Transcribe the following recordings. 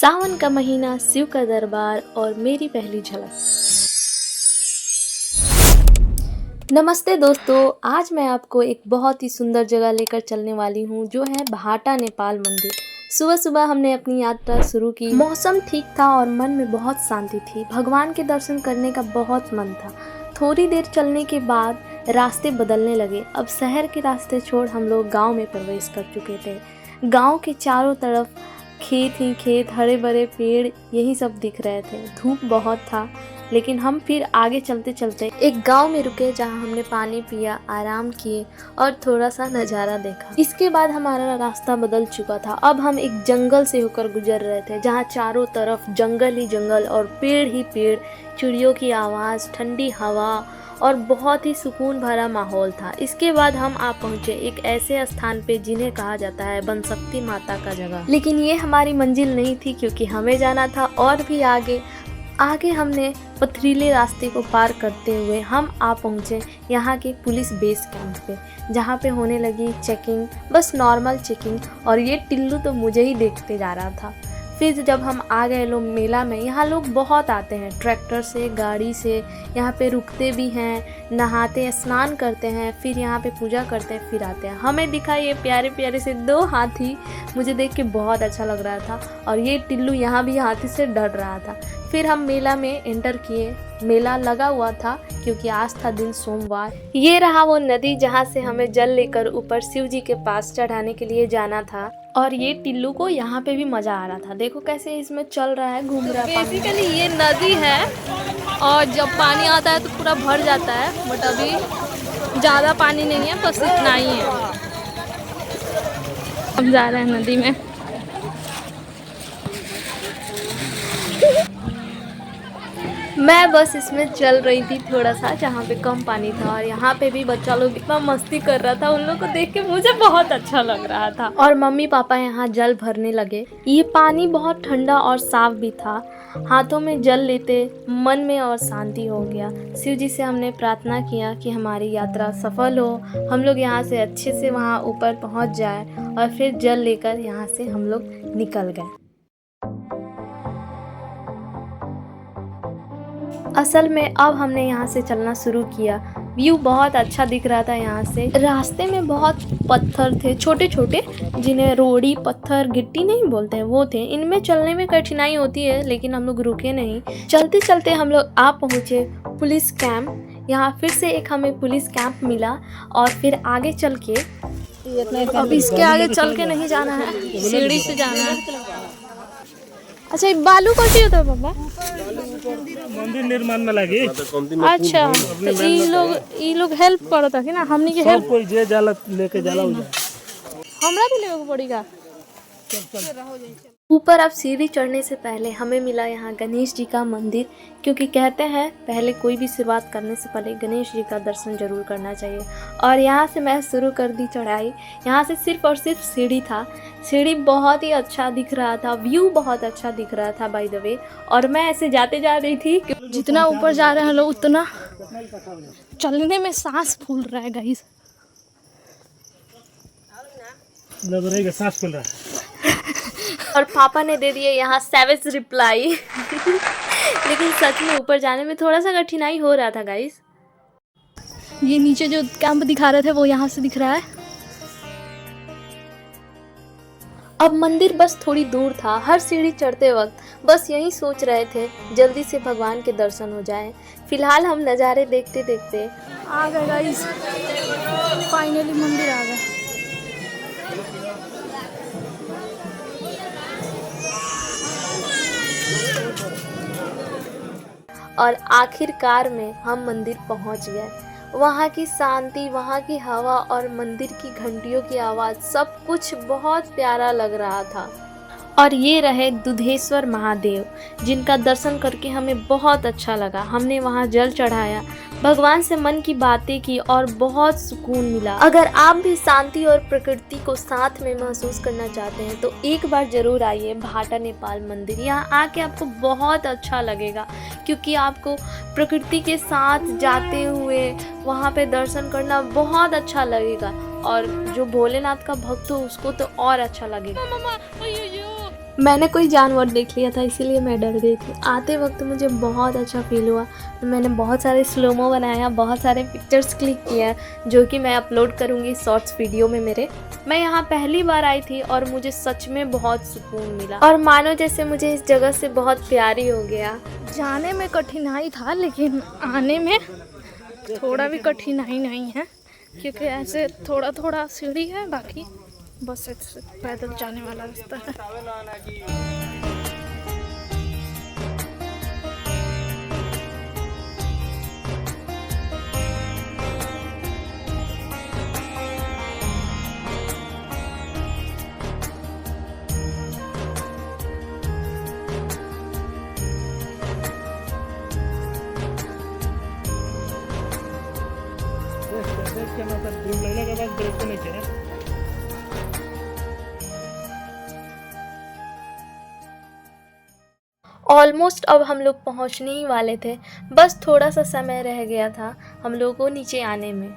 सावन का महीना, शिव का दरबार और मेरी पहली झलक। नमस्ते दोस्तों, आज मैं आपको एक बहुत ही सुंदर जगह लेकर चलने वाली हूँ जो है भाटा नेपाल मंदिर। सुबह सुबह हमने अपनी यात्रा शुरू की। मौसम ठीक था और मन में बहुत शांति थी। भगवान के दर्शन करने का बहुत मन था। थोड़ी देर चलने के बाद रास्ते बदलने लगे। अब शहर के रास्ते छोड़ हम लोग गांव में प्रवेश कर चुके थे। गांव के चारों तरफ खेत ही खेत, हरे भरे पेड़, यही सब दिख रहे थे। धूप बहुत था, लेकिन हम फिर आगे चलते चलते एक गांव में रुके जहां हमने पानी पिया, आराम किए और थोड़ा सा नज़ारा देखा। इसके बाद हमारा रास्ता बदल चुका था। अब हम एक जंगल से होकर गुजर रहे थे जहां चारों तरफ जंगल ही जंगल और पेड़ ही पेड़, चिड़ियों की आवाज़, ठंडी हवा और बहुत ही सुकून भरा माहौल था। इसके बाद हम आ पहुँचे एक ऐसे स्थान पे जिन्हें कहा जाता है बनशक्ति माता का जगह। लेकिन ये हमारी मंजिल नहीं थी, क्योंकि हमें जाना था और भी आगे। हमने पथरीले रास्ते को पार करते हुए हम आ पहुँचे यहाँ के पुलिस बेस कैंप पे, जहाँ पे होने लगी चेकिंग, बस नॉर्मल चेकिंग। और ये टिल्लू तो मुझे ही देखते जा रहा था। फिर जब हम आ गए लोग मेला में, यहाँ लोग बहुत आते हैं, ट्रैक्टर से, गाड़ी से। यहाँ पे रुकते भी हैं, नहाते, स्नान करते हैं, फिर यहाँ पे पूजा करते हैं, फिर आते हैं। हमें दिखा ये प्यारे प्यारे से 2 हाथी, मुझे देख के बहुत अच्छा लग रहा था। और ये टिल्लू यहाँ भी हाथी से डर रहा था। फिर हम मेला में एंटर किए। मेला लगा हुआ था क्योंकि आज था दिन सोमवार। ये रहा वो नदी जहाँ से हमें जल लेकर ऊपर शिव जी के पास चढ़ाने के लिए जाना था। और ये टिल्लू को यहाँ पे भी मजा आ रहा था। देखो कैसे इसमें चल रहा है, घूम रहा है। बेसिकली ये नदी है और जब पानी आता है तो पूरा भर जाता है, बट अभी ज़्यादा पानी नहीं है, बस इतना ही है। हम जा रहे हैं नदी में। मैं बस इसमें चल रही थी थोड़ा सा, जहाँ पे कम पानी था। और यहाँ पे भी बच्चा लोग इतना मस्ती कर रहा था, उन लोग को देख के मुझे बहुत अच्छा लग रहा था। और मम्मी पापा यहाँ जल भरने लगे। ये पानी बहुत ठंडा और साफ भी था। हाथों में जल लेते मन में और शांति हो गया। शिव जी से हमने प्रार्थना किया कि हमारी यात्रा सफल हो, हम लोग यहाँ से अच्छे से वहाँ ऊपर पहुँच जाए। और फिर जल लेकर यहाँ से हम लोग निकल गए। असल में अब हमने यहाँ से चलना शुरू किया। व्यू बहुत अच्छा दिख रहा था यहाँ से। रास्ते में बहुत पत्थर थे, छोटे छोटे, जिन्हें रोड़ी पत्थर, गिट्टी नहीं बोलते हैं, वो थे। इनमें चलने में कठिनाई होती है, लेकिन हम लोग रुके नहीं। चलते चलते हम लोग आ पहुँचे पुलिस कैंप। यहाँ फिर से एक हमें पुलिस कैंप मिला। और फिर आगे चल के, अब इसके आगे चल के नहीं जाना है, सीढ़ी से जाना है। अच्छा, बालू कटी होता है पापा? मंदिर निर्माण में लगी। अच्छा, तो ई लोग हेल्प करता कि ना, हमनी के हेल्प कोई जे जाला लेके जाला हो जाए। हमरा भी लेवे पड़ेगा। ऊपर अब सीढ़ी चढ़ने से पहले हमें मिला यहाँ गणेश जी का मंदिर, क्योंकि कहते हैं पहले कोई भी शुरुआत करने से पहले गणेश जी का दर्शन जरूर करना चाहिए। और यहाँ से मैं शुरू कर दी चढ़ाई। यहाँ से सिर्फ और सिर्फ सीढ़ी था। सीढ़ी बहुत ही अच्छा दिख रहा था, व्यू बहुत अच्छा दिख रहा था बाय द वे। और मैं ऐसे जाते जा रही थी, जितना ऊपर जा रहे हैं लोग उतना चलने में सांस फूल रहा है गाइस। लग रहा है सांस फूल रहा है। और पापा ने दे दिए यहाँ सैवेज रिप्लाई। लेकिन सच में ऊपर जाने में थोड़ा सा कठिनाई हो रहा था गाइस। ये नीचे जो कैंप दिखा रहे थे वो यहाँ से दिख रहा है। अब मंदिर बस थोड़ी दूर था। हर सीढ़ी चढ़ते वक्त बस यही सोच रहे थे जल्दी से भगवान के दर्शन हो जाएं। फिलहाल हम नज़ारे देखते देखते आ गए गाइस, फाइनली मंदिर आ गए। और आखिरकार में हम मंदिर पहुंच गए। वहाँ की शांति, वहाँ की हवा और मंदिर की घंटियों की आवाज़, सब कुछ बहुत प्यारा लग रहा था। और ये रहे दुधेश्वर महादेव, जिनका दर्शन करके हमें बहुत अच्छा लगा। हमने वहाँ जल चढ़ाया, भगवान से मन की बातें की और बहुत सुकून मिला। अगर आप भी शांति और प्रकृति को साथ में महसूस करना चाहते हैं तो एक बार जरूर आइए भाटा नेपाल मंदिर। यहाँ आके आपको बहुत अच्छा लगेगा, क्योंकि आपको प्रकृति के साथ जाते हुए वहाँ पे दर्शन करना बहुत अच्छा लगेगा। और जो भोलेनाथ का भक्त हो उसको तो और अच्छा लगेगा। मैंने कोई जानवर देख लिया था इसीलिए मैं डर गई थी। आते वक्त मुझे बहुत अच्छा फील हुआ। मैंने बहुत सारे स्लोमो बनाया, बहुत सारे पिक्चर्स क्लिक किया जो कि मैं अपलोड करूँगी शॉर्ट्स वीडियो में मेरे। मैं यहाँ पहली बार आई थी और मुझे सच में बहुत सुकून मिला और मानो जैसे मुझे इस जगह से बहुत प्यारी हो गया। जाने में कठिनाई था लेकिन आने में थोड़ा भी कठिनाई नहीं है, क्योंकि ऐसे थोड़ा थोड़ा सीढ़ी है, बाकी बस ऐसे पैदल जाने वाला रास्ता है। देख के मतलब धूप लगने के बाद ब्रेक तो नहीं किया। ऑलमोस्ट अब हम लोग पहुंचने ही वाले थे, बस थोड़ा सा समय रह गया था हम लोगों को नीचे आने में।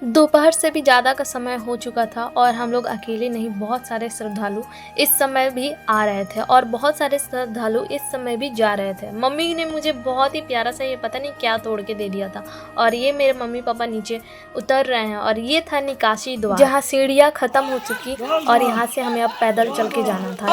दोपहर से भी ज़्यादा का समय हो चुका था और हम लोग अकेले नहीं, बहुत सारे श्रद्धालु इस समय भी आ रहे थे और बहुत सारे श्रद्धालु इस समय भी जा रहे थे। मम्मी ने मुझे बहुत ही प्यारा सा ये पता नहीं क्या तोड़ के दे दिया था और ये मेरे मम्मी पापा नीचे उतर रहे हैं और ये था निकासी द्वार, जहाँ सीढ़ियाँ ख़त्म हो चुकी और यहाँ से हमें अब पैदल चल के जाना था।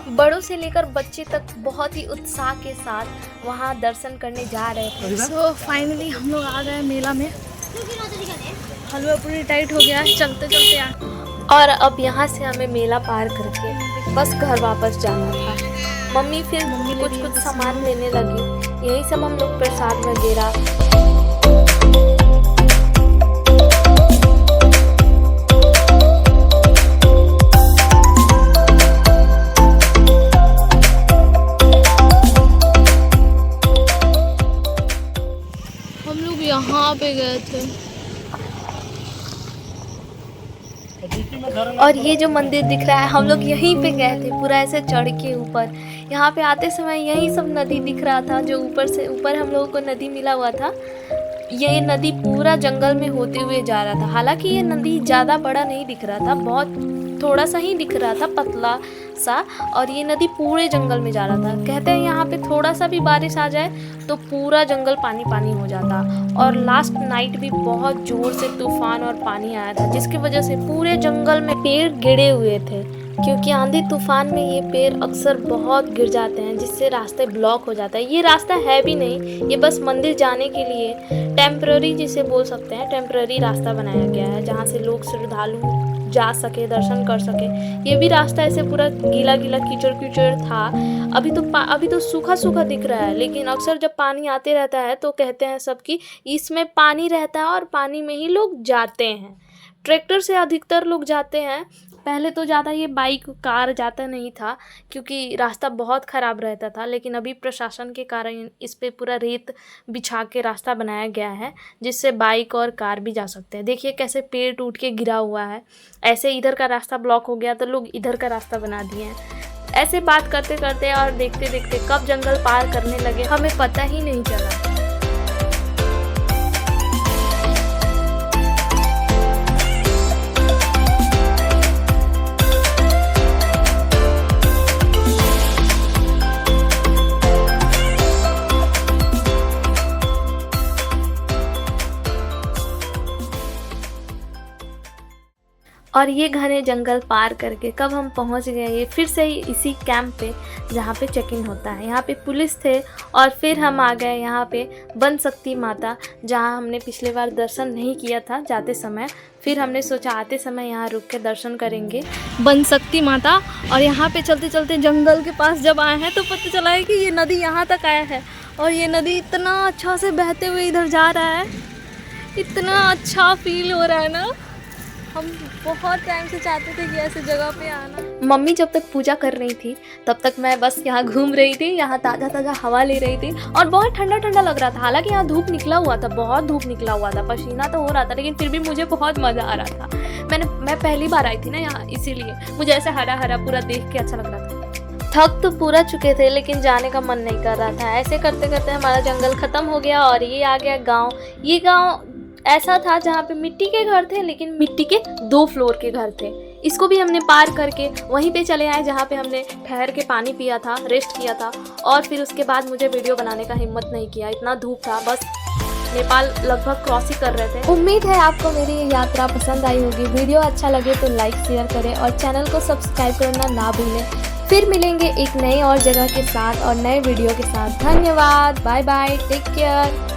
बड़ों से लेकर बच्चे तक बहुत ही उत्साह के साथ वहाँ दर्शन करने जा रहे थे। सो फाइनली हम लोग आ गए मेला में। हलवा पूरी टाइट हो गया चलते चलते और अब यहाँ से हमें मेला पार करके बस घर वापस जाना था। मम्मी फिर कुछ सामान लेने लगी, यही सब हम लोग प्रसाद वगैरह। यहाँ पे गए थे और ये जो मंदिर दिख रहा है हम लोग यहीं पे गए थे, पूरा ऐसे चढ़ के ऊपर। यहाँ पे आते समय यही सब नदी दिख रहा था, जो ऊपर हम लोगों को नदी मिला हुआ था। ये नदी पूरा जंगल में होते हुए जा रहा था। हालांकि ये नदी ज़्यादा बड़ा नहीं दिख रहा था, बहुत थोड़ा सा ही दिख रहा था, पतला सा, और ये नदी पूरे जंगल में जा रहा था। कहते हैं यहाँ पे थोड़ा सा भी बारिश आ जाए तो पूरा जंगल पानी पानी हो जाता। और लास्ट नाइट भी बहुत ज़ोर से तूफान और पानी आया था, जिसकी वजह से पूरे जंगल में पेड़ गिरे हुए थे, क्योंकि आंधी तूफान में ये पेड़ अक्सर बहुत गिर जाते हैं, जिससे रास्ते ब्लॉक हो जाता है। ये रास्ता है भी नहीं, ये बस मंदिर जाने के लिए टेम्प्ररी जिसे बोल सकते हैं, टेम्प्ररी रास्ता बनाया गया है, जहाँ से लोग श्रद्धालु जा सके, दर्शन कर सके। ये भी रास्ता ऐसे पूरा गीला गीला कीचड़ कीचड़ था। अभी तो सूखा सूखा दिख रहा है, लेकिन अक्सर जब पानी आते रहता है तो कहते हैं सब कि इसमें पानी रहता है और पानी में ही लोग जाते हैं। ट्रैक्टर से अधिकतर लोग जाते हैं। पहले तो ज़्यादा ये बाइक कार जाता नहीं था, क्योंकि रास्ता बहुत ख़राब रहता था, लेकिन अभी प्रशासन के कारण इस पे पूरा रेत बिछा के रास्ता बनाया गया है, जिससे बाइक और कार भी जा सकते हैं। देखिए कैसे पेड़ टूट के गिरा हुआ है। ऐसे इधर का रास्ता ब्लॉक हो गया तो लोग इधर का रास्ता बना दिए हैं। ऐसे बात करते करते और देखते देखते कब जंगल पार करने लगे हमें पता ही नहीं चला। और ये घने जंगल पार करके कब हम पहुंच गए ये फिर से ही इसी कैंप पे, जहाँ पे चेक इन होता है। यहाँ पे पुलिस थे और फिर हम आ गए यहाँ पे बन शक्ति माता, जहाँ हमने पिछले बार दर्शन नहीं किया था जाते समय। फिर हमने सोचा आते समय यहाँ रुक के दर्शन करेंगे बन शक्ति माता। और यहाँ पे चलते चलते जंगल के पास जब आए हैं तो पता चला है कि ये नदी यहाँ तक आया है और ये नदी इतना अच्छा से बहते हुए इधर जा रहा है। इतना अच्छा फील हो रहा है ना। हम बहुत टाइम से चाहते थे कि ऐसे जगह पे आना। मम्मी जब तक पूजा कर रही थी तब तक मैं बस यहाँ घूम रही थी, यहाँ ताज़ा ताज़ा हवा ले रही थी और बहुत ठंडा ठंडा लग रहा था। हालांकि यहाँ धूप निकला हुआ था, बहुत धूप निकला हुआ था, पसीना तो हो रहा था, लेकिन फिर भी मुझे बहुत मज़ा आ रहा था। मैं पहली बार आई थी ना यहाँ, इसीलिए मुझे ऐसे हरा हरा पूरा देख के अच्छा लग रहा था। थक तो पूरा चुके थे लेकिन जाने का मन नहीं कर रहा था। ऐसे करते करते हमारा जंगल ख़त्म हो गया और ये आ गया गाँव। ये गाँव ऐसा था जहाँ पे मिट्टी के घर थे, लेकिन मिट्टी के 2 फ्लोर के घर थे। इसको भी हमने पार करके वहीं पे चले आए जहाँ पे हमने ठहर के पानी पिया था, रेस्ट किया था। और फिर उसके बाद मुझे वीडियो बनाने का हिम्मत नहीं किया, इतना धूप था। बस नेपाल लगभग क्रॉस ही कर रहे थे। उम्मीद है आपको मेरी ये यात्रा पसंद आई होगी। वीडियो अच्छा लगे तो लाइक शेयर करें और चैनल को सब्सक्राइब करना ना भूलें। फिर मिलेंगे एक नई और जगह के साथ और नए वीडियो के साथ। धन्यवाद, बाय बाय, टेक केयर।